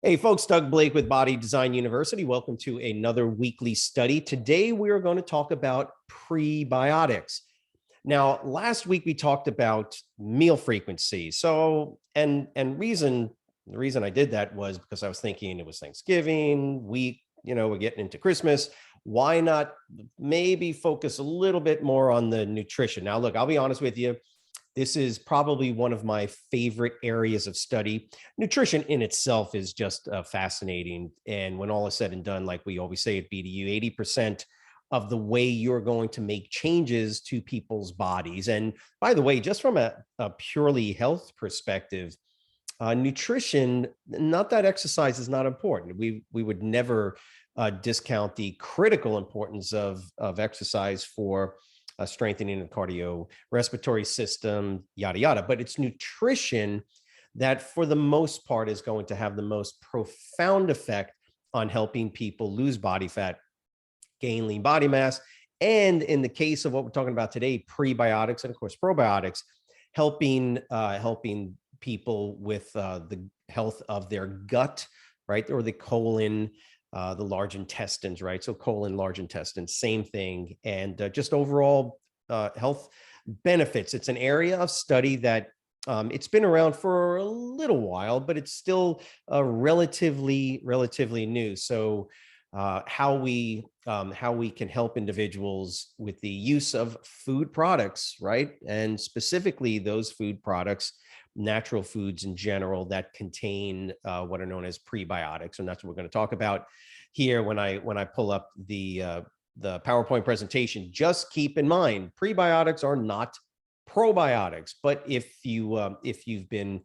Hey folks, Doug Blake with Body Design University. Welcome to another weekly study. Today we are going to talk about prebiotics. Now, last week we talked about meal frequency. The reason I did that was because I was thinking it was Thanksgiving week, we're getting into Christmas. Why not maybe focus a little bit more on the nutrition? Now, look, I'll be honest with you. This is probably one of my favorite areas of study. Nutrition in itself is just fascinating. And when all is said and done, like we always say at BDU, 80% of the way you're going to make changes to people's bodies. And by the way, just from a purely health perspective, nutrition, not that exercise is not important. We would never discount the critical importance of exercise for strengthening the cardiorespiratory system, yada, yada. But it's nutrition that, for the most part, is going to have the most profound effect on helping people lose body fat, gain lean body mass, and in the case of what we're talking about today, prebiotics and, of course, probiotics, helping people with the health of their gut, right, or the colon, the large intestines, right? So colon, large intestines, same thing. And just overall health benefits. It's an area of study that it's been around for a little while, but it's still relatively new. So how we can help individuals with the use of food products, right? And specifically those food products, natural foods in general, that contain what are known as prebiotics, and that's what we're going to talk about here. When I pull up the PowerPoint presentation, just keep in mind prebiotics are not probiotics. But if you've been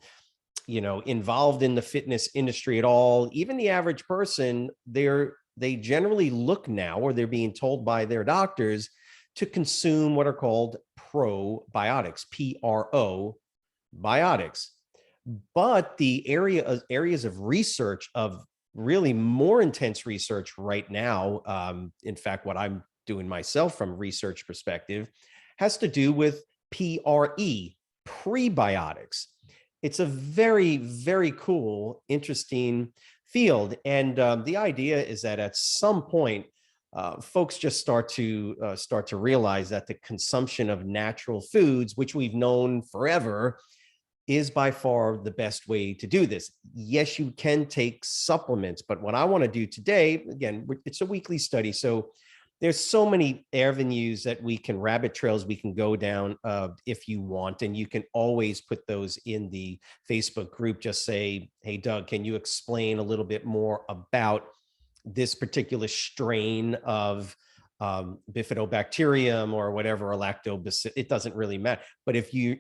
involved in the fitness industry at all, even the average person, they generally look now, or they're being told by their doctors, to consume what are called probiotics, PRO biotics. But the areas of research, of really more intense research right now, in fact, what I'm doing myself from research perspective, has to do with prebiotics. It's a very, very cool, interesting field. And the idea is that at some point, folks just start to realize that the consumption of natural foods, which we've known forever, is by far the best way to do this. Yes, you can take supplements, but what I want to do today, again, it's a weekly study, so there's so many avenues that we can, rabbit trails we can go down if you want, and you can always put those in the Facebook group. Just say, hey, Doug, can you explain a little bit more about this particular strain of bifidobacterium or whatever, or lactobacillus? It doesn't really matter. But if you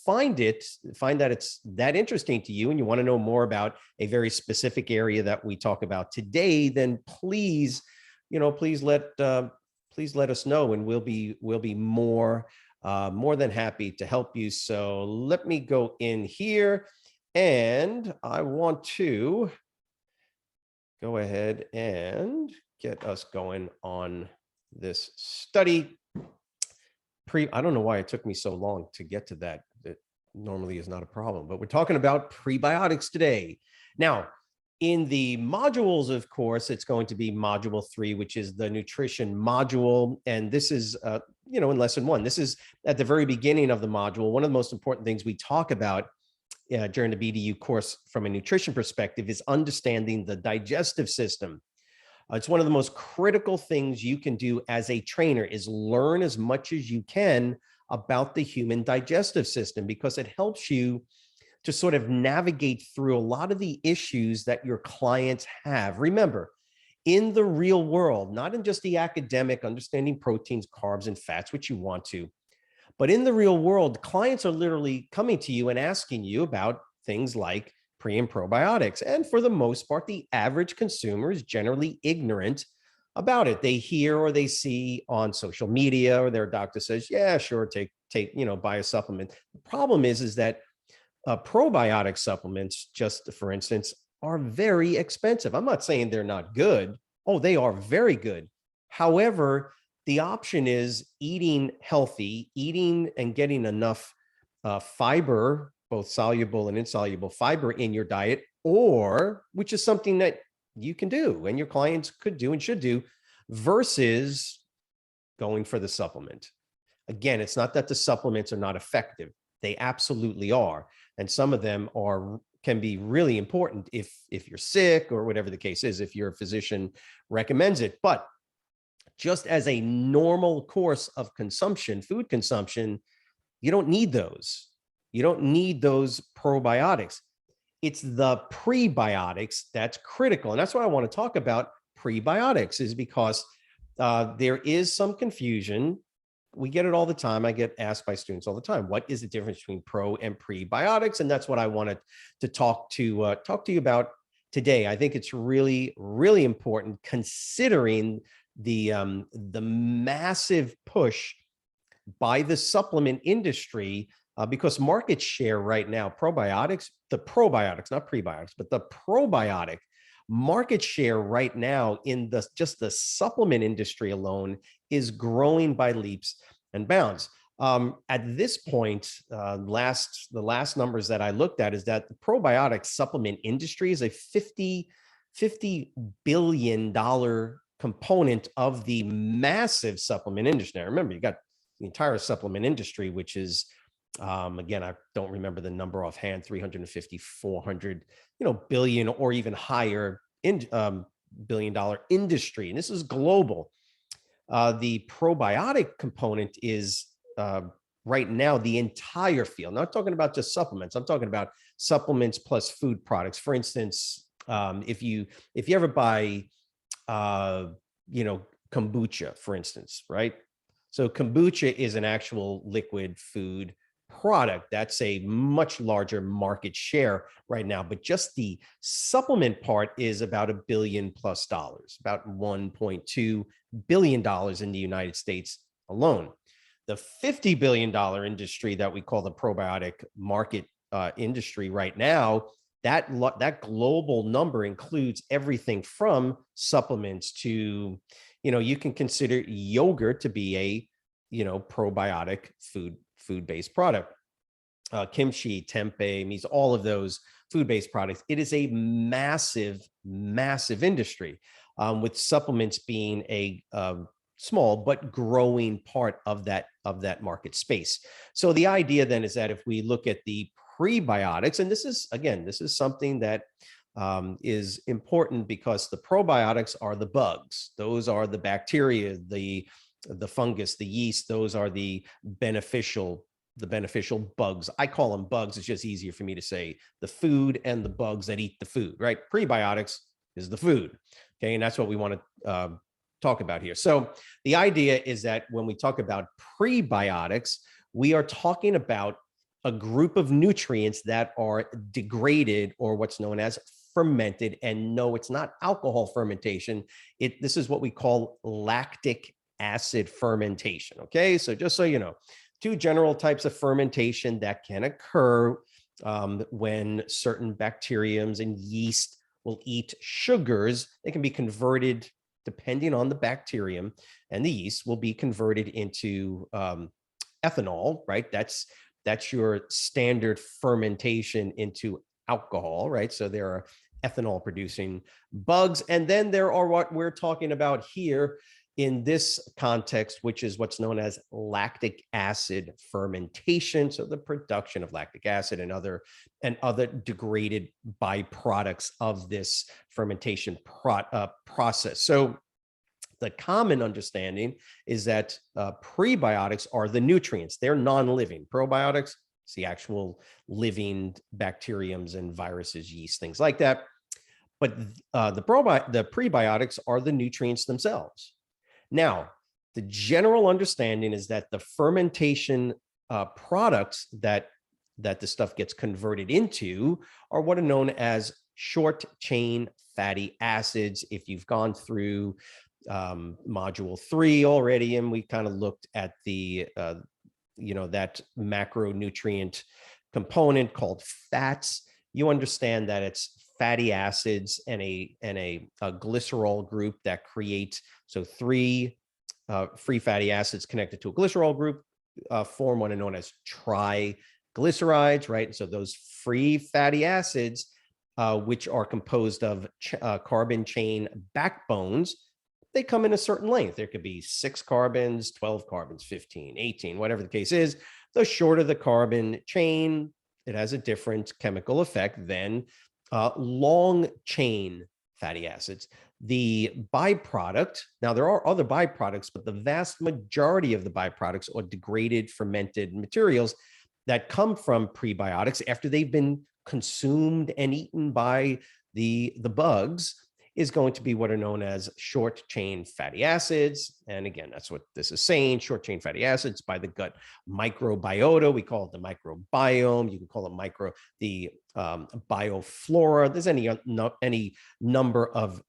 find that it's that interesting to you and you want to know more about a very specific area that we talk about today, then please let us know, and we'll be more than happy to help you. So let me go in here, and I want to go ahead and get us going on this study. I don't know why it took me so long to get to that. It normally is not a problem, but we're talking about prebiotics today. Now, in the modules, of course, it's going to be module 3, which is the nutrition module. And this is, in lesson 1, this is at the very beginning of the module. One of the most important things we talk about during the BDU course from a nutrition perspective is understanding the digestive system. It's one of the most critical things you can do as a trainer, is learn as much as you can about the human digestive system, because it helps you to sort of navigate through a lot of the issues that your clients have. Remember, in the real world, not in just the academic understanding proteins, carbs, and fats, which you want to, but in the real world, clients are literally coming to you and asking you about things like pre and probiotics. And for the most part, the average consumer is generally ignorant about it. They hear or they see on social media, or their doctor says, yeah, sure, take, buy a supplement. The problem is that probiotic supplements, just for instance, are very expensive. I'm not saying they're not good. Oh, they are very good. However, the option is eating healthy, eating and getting enough fiber, both soluble and insoluble fiber in your diet, or which is something that you can do and your clients could do and should do, versus going for the supplement. Again, it's not that the supplements are not effective. They absolutely are. And some of them can be really important if you're sick or whatever the case is, if your physician recommends it. But just as a normal course of consumption, food consumption, you don't need those. You don't need those probiotics. It's the prebiotics that's critical. And that's what I want to talk about prebiotics, is because there is some confusion. We get it all the time. I get asked by students all the time, what is the difference between pro and prebiotics? And that's what I wanted to talk to you about today. I think it's really, really important, considering the massive push by the supplement industry, because market share right now, the probiotics, not prebiotics, but the probiotic market share right now in just the supplement industry alone is growing by leaps and bounds. At this point, the last numbers that I looked at is that the probiotic supplement industry is a $50 billion component of the massive supplement industry. Now, remember, you got the entire supplement industry, which is, again, I don't remember the number offhand, 350, 400, billion or even higher billion-dollar industry. And this is global. The probiotic component is right now the entire field. Not talking about just supplements. I'm talking about supplements plus food products. For instance, if you ever buy, kombucha, for instance, right? So kombucha is an actual liquid food product. That's a much larger market share right now, but just the supplement part is about $1 billion+, about $1.2 billion in the United States alone. The $50 billion industry that we call the probiotic market industry right now, that global number includes everything from supplements to, you can consider yogurt to be a, probiotic food-based product. Kimchi, tempeh, means all of those food-based products. It is a massive, massive industry, with supplements being a small but growing part of that market space. So the idea then is that if we look at the prebiotics, and this is something that is important, because the probiotics are the bugs. Those are the bacteria, the fungus, the yeast. Those are the beneficial bugs. I call them bugs. It's just easier for me to say the food and the bugs that eat the food, right? Prebiotics is the food. Okay. And that's what we want to talk about here. So the idea is that when we talk about prebiotics, we are talking about a group of nutrients that are degraded, or what's known as fermented. And no, it's not alcohol fermentation. This is what we call lactic acid fermentation. Okay. So just so you know, two general types of fermentation that can occur when certain bacteriums and yeast will eat sugars. They can be converted, depending on the bacterium, and the yeast will be converted into ethanol, right? That's your standard fermentation into alcohol, right? So there are ethanol producing bugs. And then there are what we're talking about here in this context, which is what's known as lactic acid fermentation. So the production of lactic acid and other degraded byproducts of this fermentation process. So the common understanding is that prebiotics are the nutrients. They're non-living. Probiotics, it's the actual living bacteriums and viruses, yeast, things like that. But the prebiotics are the nutrients themselves. Now, the general understanding is that the fermentation products that the stuff gets converted into are what are known as short chain fatty acids. If you've gone through module 3 already, and we kind of looked at the that macronutrient component called fats, you understand that it's fatty acids and a glycerol group that create, so 3 free fatty acids connected to a glycerol group form what are known as triglycerides, right? So those free fatty acids which are composed of carbon chain backbones. They come in a certain length. There could be 6 carbons, 12 carbons, 15, 18, whatever the case is. The shorter the carbon chain, it has a different chemical effect than long chain fatty acids. The byproduct, now there are other byproducts, but the vast majority of the byproducts are degraded fermented materials that come from prebiotics after they've been consumed and eaten by the bugs, is going to be what are known as short chain fatty acids. And again, that's what this is saying, short chain fatty acids by the gut microbiota. We call it the microbiome. You can call it the bioflora. There's any number of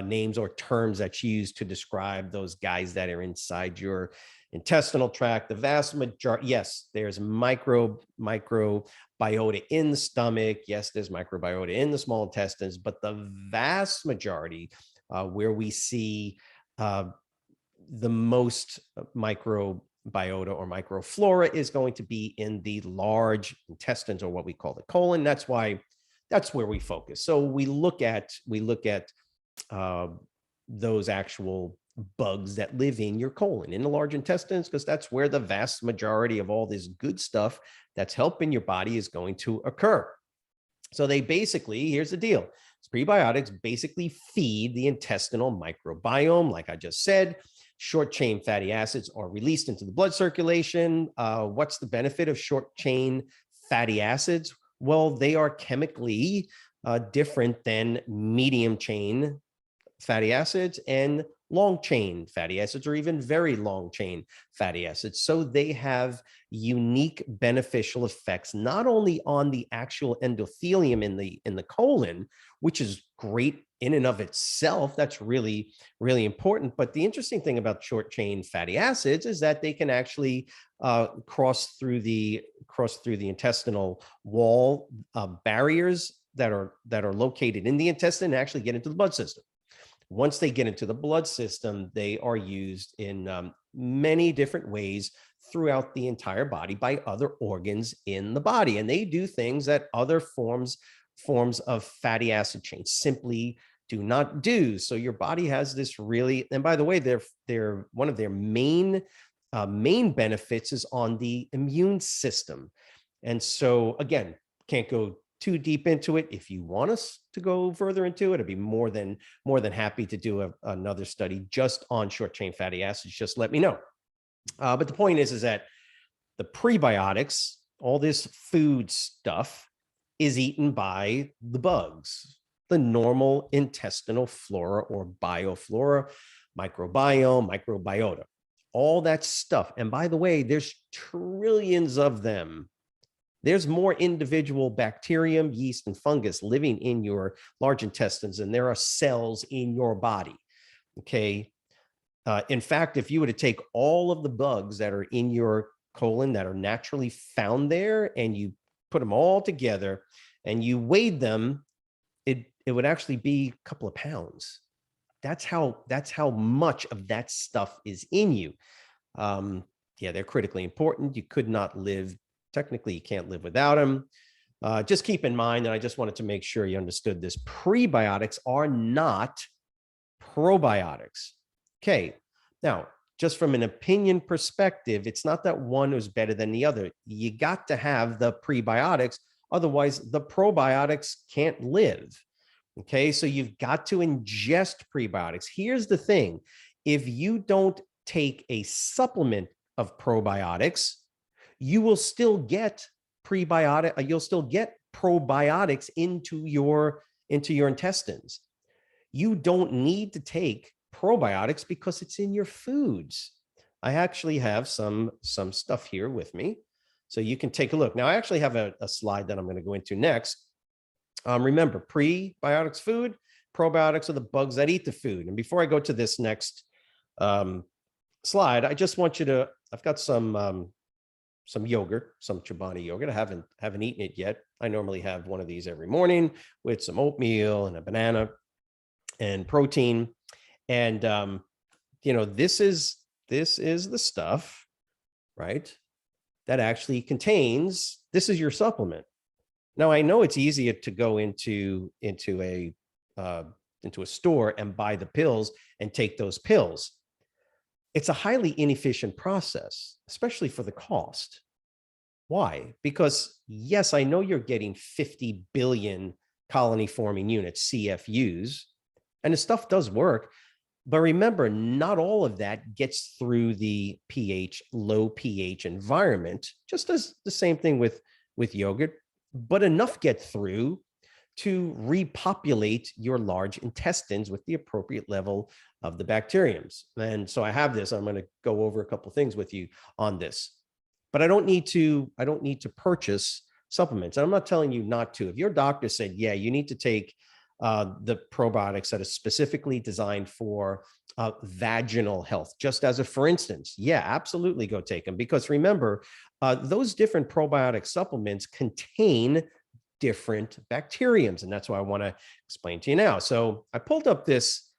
names or terms that's used to describe those guys that are inside your intestinal tract. The vast majority, yes, there's microbiota in the stomach. Yes, there's microbiota in the small intestines, but the vast majority where we see the most microbiota or microflora is going to be in the large intestines, or what we call the colon. That's where we focus. So we look at those actual bugs that live in your colon, in the large intestines, because that's where the vast majority of all this good stuff that's helping your body is going to occur. So they basically, here's the deal. Prebiotics basically feed the intestinal microbiome. Like I just said, short chain fatty acids are released into the blood circulation. What's the benefit of short chain fatty acids? Well, they are chemically different than medium chain fatty acids and long chain fatty acids, or even very long chain fatty acids. So they have unique beneficial effects, not only on the actual endothelium in the colon, which is great in and of itself. That's really, really important. But the interesting thing about short chain fatty acids is that they can actually cross through the intestinal wall barriers that are located in the intestine and actually get into the blood system. Once they get into the blood system, they are used in many different ways throughout the entire body by other organs in the body. And they do things that other forms of fatty acid chains simply do not do. So your body has this really, and by the way, they're one of their main benefits is on the immune system. And so again, can't go too deep into it. If you want us to go further into it, I'd be more than happy to do another study just on short chain fatty acids. Just let me know. But the point is that the prebiotics, all this food stuff, is eaten by the bugs, the normal intestinal flora or bioflora, microbiome, microbiota, all that stuff. And by the way, there's trillions of them. There's more individual bacterium, yeast, and fungus living in your large intestines than there are cells in your body. Okay. In fact, if you were to take all of the bugs that are in your colon that are naturally found there, and you put them all together and you weighed them, it would actually be a couple of pounds. That's how much of that stuff is in you. Yeah, they're critically important. You could not live. Technically, you can't live without them. Just keep in mind, and I just wanted to make sure you understood this, prebiotics are not probiotics. Okay, now, just from an opinion perspective, it's not that one is better than the other. You got to have the prebiotics, otherwise the probiotics can't live. Okay, so you've got to ingest prebiotics. Here's the thing. If you don't take a supplement of probiotics, you will still get you'll still get probiotics into your intestines. You don't need to take probiotics because it's in your foods. I actually have some stuff here with me, so you can take a look. Now, I actually have a slide that I'm going to go into next. Remember, prebiotics food, probiotics are the bugs that eat the food. And before I go to this next slide, I just want you to, I've got some yogurt, some Chobani yogurt. I haven't eaten it yet. I normally have one of these every morning with some oatmeal and a banana and protein. And this is the stuff, right, that actually contains, this is your supplement. Now I know it's easier to go uh, into a store and buy the pills and take those pills. It's a highly inefficient process, especially for the cost. Why? Because yes, I know you're getting 50 billion colony forming units, CFUs, and the stuff does work. But remember, not all of that gets through the low pH environment, just as the same thing with yogurt, but enough get through to repopulate your large intestines with the appropriate level of the bacteriums. And so I have this, I'm going to go over a couple of things with you on this, but I don't need to purchase supplements. And I'm not telling you not to. If your doctor said, yeah, you need to take the probiotics that are specifically designed for vaginal health, just as a for instance, yeah, absolutely go take them. Because remember, those different probiotic supplements contain different bacteriums, and that's why I want to explain to you now. So I pulled up this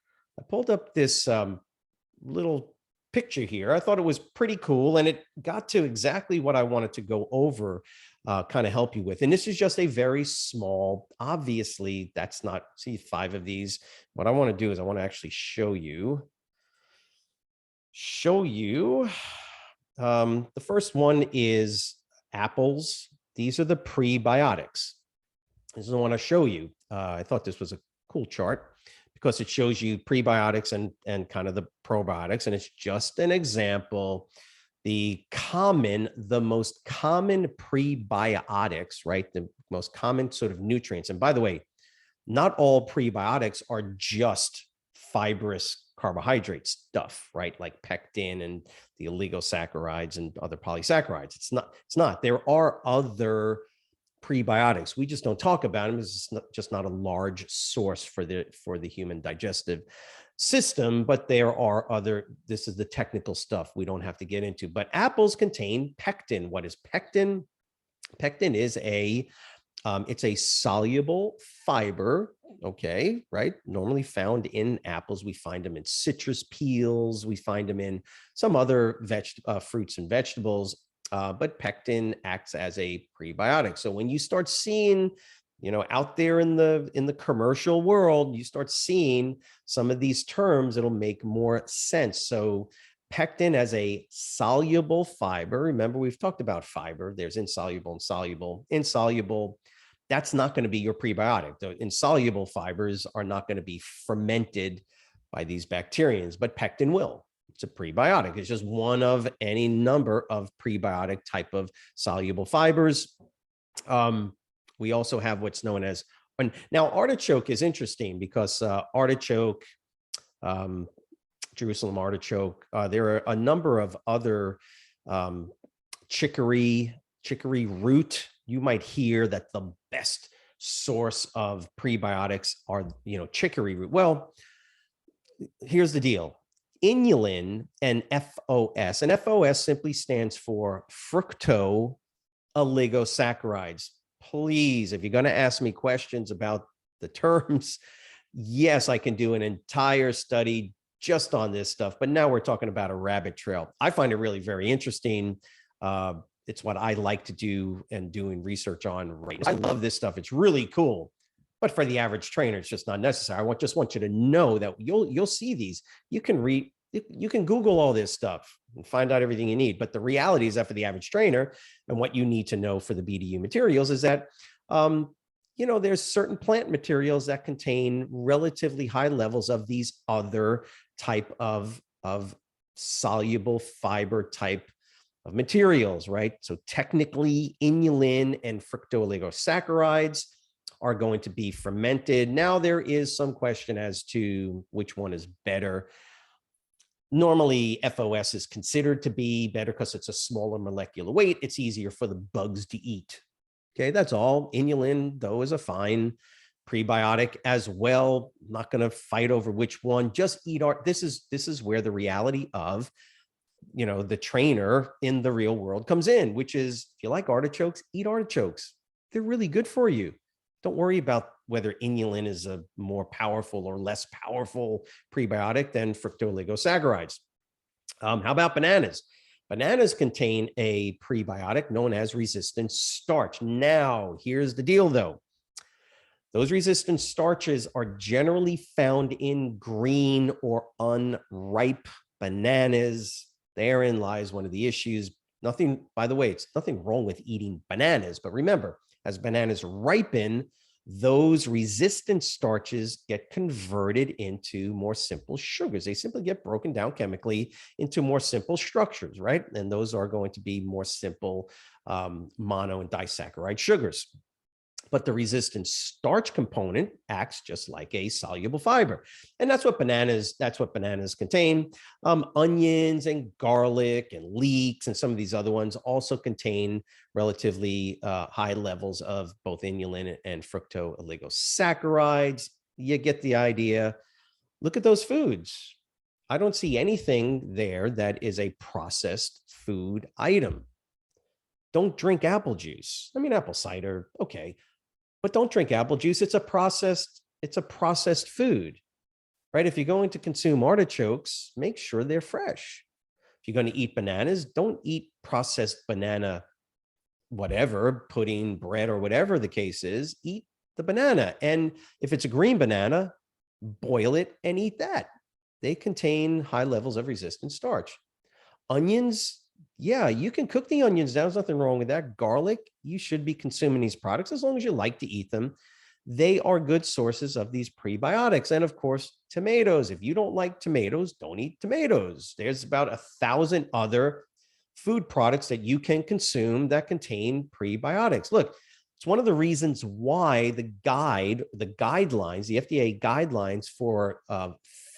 little picture here. I thought it was pretty cool, and it got to exactly what I wanted to go over, kind of help you with. And this is just a very small, obviously that's not, see 5 of these. What I want to do is I want to actually show you. The first one is apples. These are the prebiotics. This is what I want to show you. I thought this was a cool chart because it shows you prebiotics and kind of the probiotics. And it's just an example. The most common prebiotics, right? The most common sort of nutrients. And by the way, not all prebiotics are just fibrous carbohydrate stuff, right? Like pectin and the oligosaccharides and other polysaccharides. It's not. There are other prebiotics. We just don't talk about them. It's just not a large source for the human digestive system, but there are other, this is the technical stuff we don't have to get into. But apples contain pectin. What is pectin? Pectin is it's a soluble fiber, okay, right? Normally found in apples. We find them in citrus peels. We find them in some other fruits and vegetables. But pectin acts as a prebiotic. So when you start seeing, out there in the commercial world, you start seeing some of these terms, it'll make more sense. So pectin as a soluble fiber. Remember, we've talked about fiber. There's insoluble and soluble. Insoluble, that's not going to be your prebiotic. The insoluble fibers are not going to be fermented by these bacteriums, but pectin will. It's a prebiotic. It's just one of any number of prebiotic type of soluble fibers. We also have what's known as, now artichoke is interesting because artichoke, Jerusalem artichoke, there are a number of other chicory root. You might hear that the best source of prebiotics are, chicory root. Well, here's the deal. Inulin and FOS, and FOS simply stands for fructooligosaccharides. Please, if you're going to ask me questions about the terms, yes, I can do an entire study just on this stuff, but now we're talking about a rabbit trail. I find it really very interesting. It's what I like to do and doing research on right now. I love this stuff. It's really cool. But for the average trainer, it's just not necessary. I just want you to know that you'll see these. You can Google all this stuff and find out everything you need. But the reality is that for the average trainer, and what you need to know for the BDU materials is that, there's certain plant materials that contain relatively high levels of these other type of soluble fiber type of materials, right? So technically, inulin and fructooligosaccharides are going to be fermented. Now, there is some question as to which one is better. Normally, FOS is considered to be better because it's a smaller molecular weight. It's easier for the bugs to eat. Okay, that's all. Inulin, though, is a fine prebiotic as well. I'm not going to fight over which one. Just eat this is where the reality of, the trainer in the real world comes in, which is if you like artichokes, eat artichokes. They're really good for you. Don't worry about whether inulin is a more powerful or less powerful prebiotic than fructooligosaccharides. How about bananas? Bananas contain a prebiotic known as resistant starch. Now, here's the deal though. Those resistant starches are generally found in green or unripe bananas. Therein lies one of the issues. Nothing, by the way, it's nothing wrong with eating bananas, but remember, as bananas ripen, those resistant starches get converted into more simple sugars. They simply get broken down chemically into more simple structures, right? And those are going to be more simple mono and disaccharide sugars. But the resistant starch component acts just like a soluble fiber. And that's what bananas contain. Onions and garlic and leeks and some of these other ones also contain relatively high levels of both inulin and fructooligosaccharides. You get the idea. Look at those foods. I don't see anything there that is a processed food item. Don't drink apple juice. I mean, apple cider, okay. But don't drink apple juice. It's a processed food, right? If you're going to consume artichokes, make sure they're fresh. If you're going to eat bananas, don't eat processed banana, whatever, pudding, bread, or whatever the case is. Eat the banana. And if it's a green banana, boil it and eat that. They contain high levels of resistant starch. Onions, yeah, you can cook the onions down. There's nothing wrong with that. Garlic, you should be consuming these products as long as you like to eat them. They are good sources of these prebiotics. And of course, tomatoes. If you don't like tomatoes, don't eat tomatoes. There's about 1,000 other food products that you can consume that contain prebiotics. Look, it's one of the reasons why the guidelines, the FDA guidelines for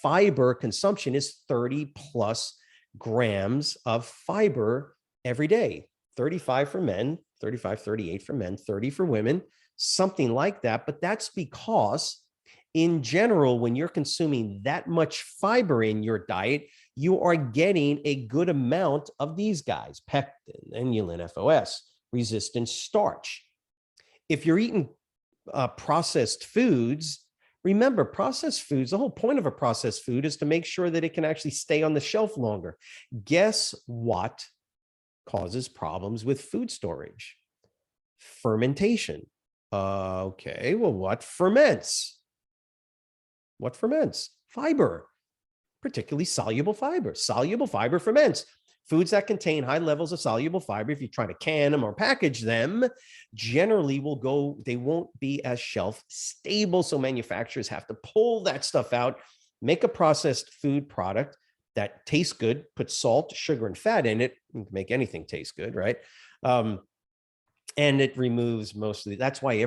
fiber consumption is 30 plus grams of fiber every day. 35 for men, 35, 38 for men, 30 for women, something like that. But that's because in general, when you're consuming that much fiber in your diet, you are getting a good amount of these guys: pectin, inulin, FOS, resistant starch. If you're eating processed foods, remember, processed foods, the whole point of a processed food is to make sure that it can actually stay on the shelf longer. Guess what causes problems with food storage? Fermentation. Okay, well, what ferments? What ferments? Fiber, particularly soluble fiber. Soluble fiber ferments. Foods that contain high levels of soluble fiber, if you try to can them or package them, generally they won't be as shelf stable. So manufacturers have to pull that stuff out, make a processed food product that tastes good, put salt, sugar, and fat in it, make anything taste good, right? And it removes mostly, that's why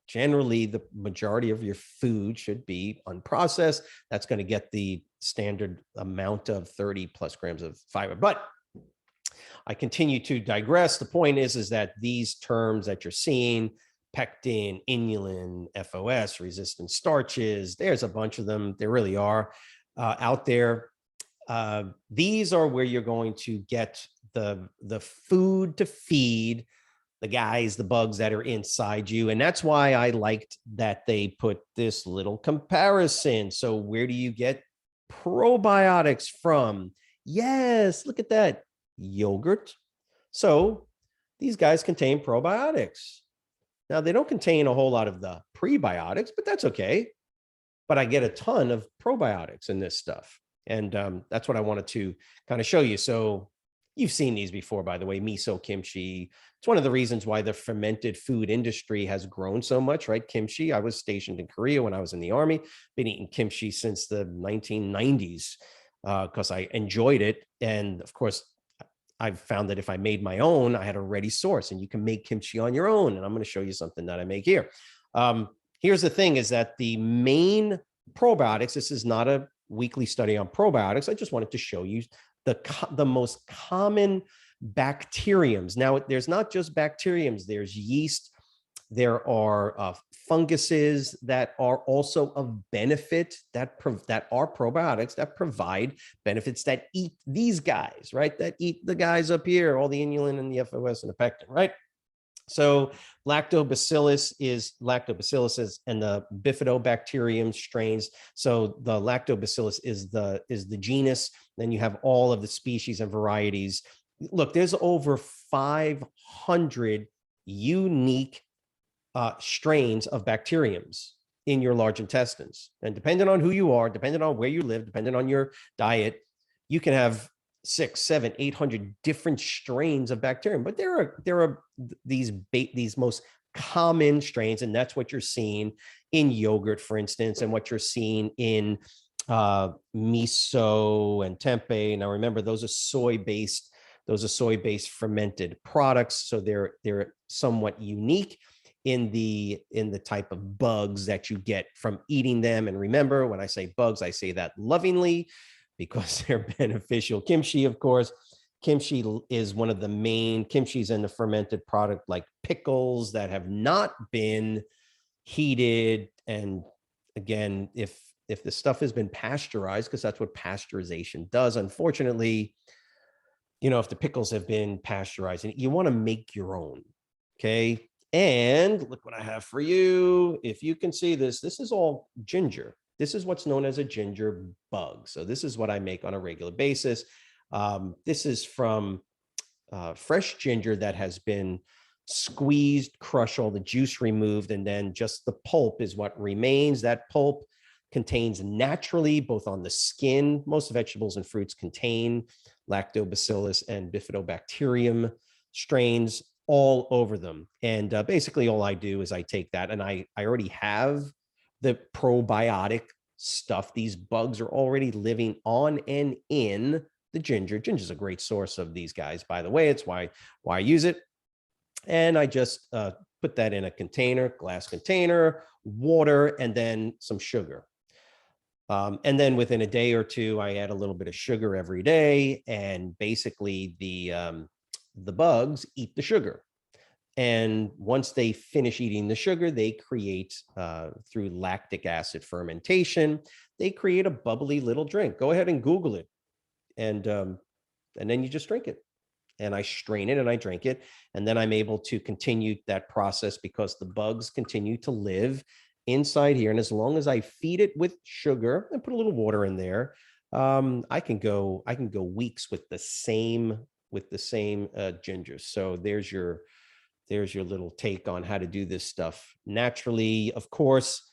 generally the majority of your food should be unprocessed. That's going to get the standard amount of 30 plus grams of fiber. But I continue to digress. The point is that these terms that you're seeing, pectin, inulin, FOS, resistant starches, there's a bunch of them. There really are out there. These are where you're going to get the food to feed the guys, the bugs that are inside you. And that's why I liked that they put this little comparison. So where do you get probiotics from? Yes, look at that. Yogurt. So these guys contain probiotics. Now, they don't contain a whole lot of the prebiotics, but that's okay. But I get a ton of probiotics in this stuff. And that's what I wanted to kind of show you. So you've seen these before, by the way, miso, kimchi. It's one of the reasons why the fermented food industry has grown so much, right? Kimchi. I was stationed in Korea when I was in the Army, been eating kimchi since the 1990s because I enjoyed it. And of course, I've found that if I made my own, I had a ready source, and you can make kimchi on your own. And I'm going to show you something that I make here. Here's the thing is that the main probiotics, this is not a weekly study on probiotics. I just wanted to show you the most common bacteriums. Now, there's not just bacteriums, there's yeast, there are funguses that are also of benefit, that are probiotics that provide benefits, that eat these guys, right? That eat the guys up here, all the inulin and the FOS and the pectin, right? So lactobacillus and the bifidobacterium strains. So the lactobacillus is the genus. Then you have all of the species and varieties Look, there's over 500 unique strains of bacteriums in your large intestines. And depending on who you are, depending on where you live, depending on your diet, you can have 6, 7, 800 different strains of bacterium. But there are these most common strains, and that's what you're seeing in yogurt, for instance, and what you're seeing in miso and tempeh. Now, remember, those are soy-based fermented products, so they're somewhat unique in the type of bugs that you get from eating them. And remember, when I say bugs, I say that lovingly because they're beneficial. Kimchi, of course, kimchi is one of the main kimchi's in the fermented product, like pickles that have not been heated. And again, if the stuff has been pasteurized, because that's what pasteurization does, unfortunately, if the pickles have been pasteurized, and you want to make your own, okay? And look what I have for you. If you can see this, this is all ginger. This is what's known as a ginger bug. So this is what I make on a regular basis. This is from fresh ginger that has been squeezed, crushed, all the juice removed, and then just the pulp is what remains. That pulp contains naturally, both on the skin, most vegetables and fruits contain lactobacillus and bifidobacterium strains all over them. And basically all I do is I take that, and I already have the probiotic stuff. These bugs are already living on and in the ginger. Ginger is a great source of these guys, by the way. It's why I use it. And I just put that in a container, glass container, water, and then some sugar. And then within a day or two, I add a little bit of sugar every day, and basically the bugs eat the sugar. And once they finish eating the sugar, they create, through lactic acid fermentation, they create a bubbly little drink. Go ahead and Google it, and then you just drink it. And I strain it and I drink it, and then I'm able to continue that process because the bugs continue to live inside here. And as long as I feed it with sugar and put a little water in there, I can go weeks with the same ginger. So there's your little take on how to do this stuff naturally. Of course,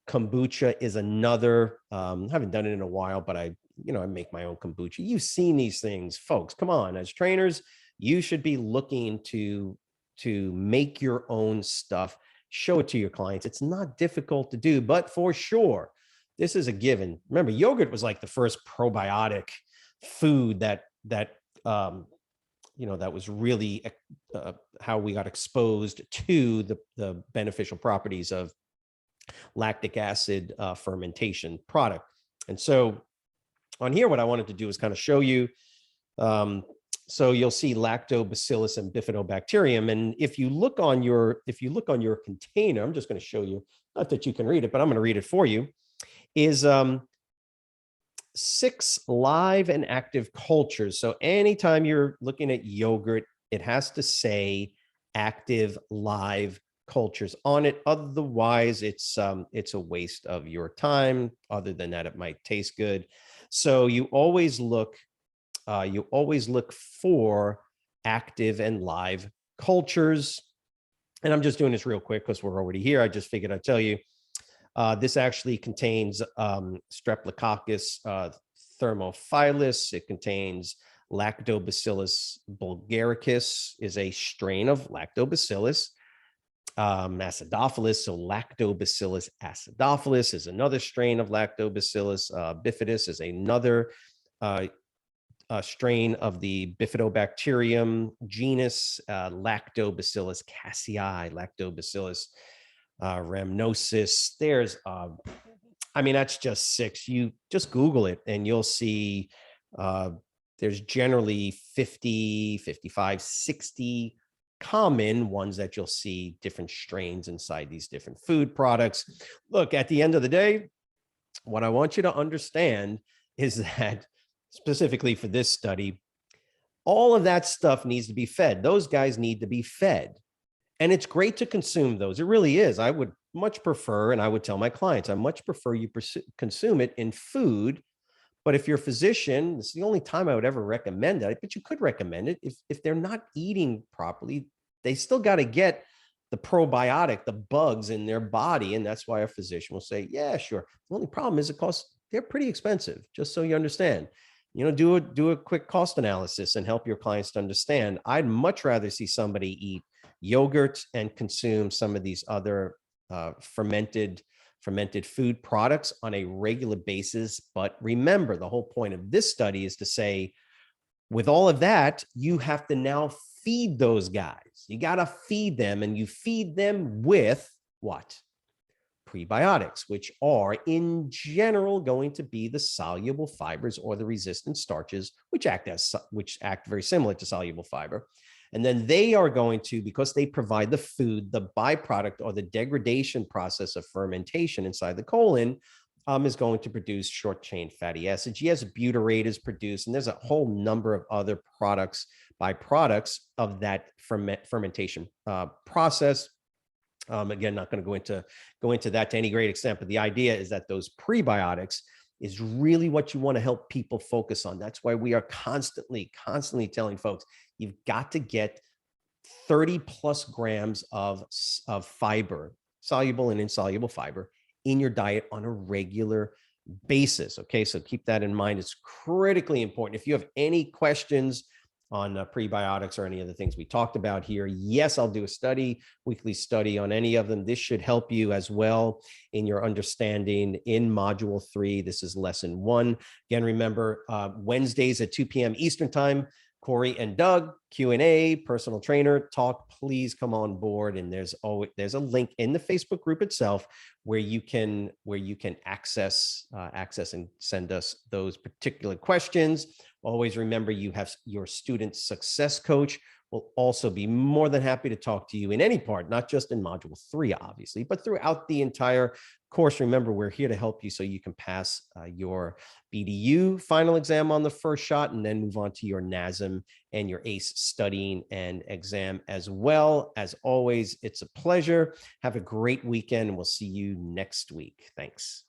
kombucha is another. I haven't done it in a while, but I make my own kombucha. You've seen these things, folks. Come on, as trainers, you should be looking to make your own stuff. Show it to your clients. It's not difficult to do, but for sure, this is a given. Remember, yogurt was like the first probiotic food that was really how we got exposed to the beneficial properties of lactic acid fermentation product. And so on here, what I wanted to do is kind of show you. So you'll see lactobacillus and bifidobacterium. And if you look on your container, I'm just going to show you, not that you can read it, but I'm going to read it for you, is 6 live and active cultures. So anytime you're looking at yogurt, it has to say active live cultures on it. Otherwise, it's a waste of your time. Other than that, it might taste good. So you always look for active and live cultures. And I'm just doing this real quick because we're already here. I just figured I'd tell you. This actually contains Streptococcus thermophilus. It contains Lactobacillus bulgaricus, is a strain of Lactobacillus. Acidophilus, so Lactobacillus acidophilus is another strain of Lactobacillus. Bifidus is another strain of the Bifidobacterium genus. Lactobacillus casei, Lactobacillus rhamnosus. There's that's just 6. You just Google it and you'll see there's generally 50, 55, 60 common ones that you'll see, different strains inside these different food products. Look, at the end of the day, what I want you to understand is that specifically for this study, all of that stuff needs to be fed. Those guys need to be fed. And it's great to consume those. It really is. I would much prefer, and I would tell my clients, I much prefer you consume it in food, But if you're a physician, it's the only time I would ever recommend that, but you could recommend it if they're not eating properly, they still got to get the probiotic, the bugs in their body. And that's why a physician will say, yeah, sure. The only problem is they're pretty expensive, just so you understand. Do a quick cost analysis and help your clients to understand. I'd much rather see somebody eat yogurt and consume some of these other fermented food products on a regular basis. But remember, the whole point of this study is to say, with all of that, you have to now feed those guys. You got to feed them, and you feed them with what? Prebiotics, which are in general going to be the soluble fibers or the resistant starches, which act very similar to soluble fiber. And then they are going to, because they provide the food, the byproduct or the degradation process of fermentation inside the colon is going to produce short chain fatty acids. Yes, butyrate is produced, and there's a whole number of other products, byproducts of that fermentation process. Again, not going to go into that to any great extent, but the idea is that those prebiotics is really what you want to help people focus on. That's why we are constantly telling folks, you've got to get 30 plus grams of fiber, soluble and insoluble fiber, in your diet on a regular basis. Okay, so keep that in mind. It's critically important. If you have any questions on prebiotics or any of the things we talked about here, yes, I'll do a weekly study on any of them. This should help you as well in your understanding in module 3. This is lesson 1. Again, remember, Wednesdays at 2 p.m. Eastern time, Corey and Doug, Q&A, personal trainer talk. Please come on board. And there's a link in the Facebook group itself where you can access and send us those particular questions. Always remember, you have your student success coach will also be more than happy to talk to you in any part, not just in module 3, obviously, but throughout the entire course. Remember, we're here to help you so you can pass your BDU final exam on the first shot and then move on to your NASM and your ACE studying and exam as well. As always, it's a pleasure. Have a great weekend, and we'll see you next week. Thanks.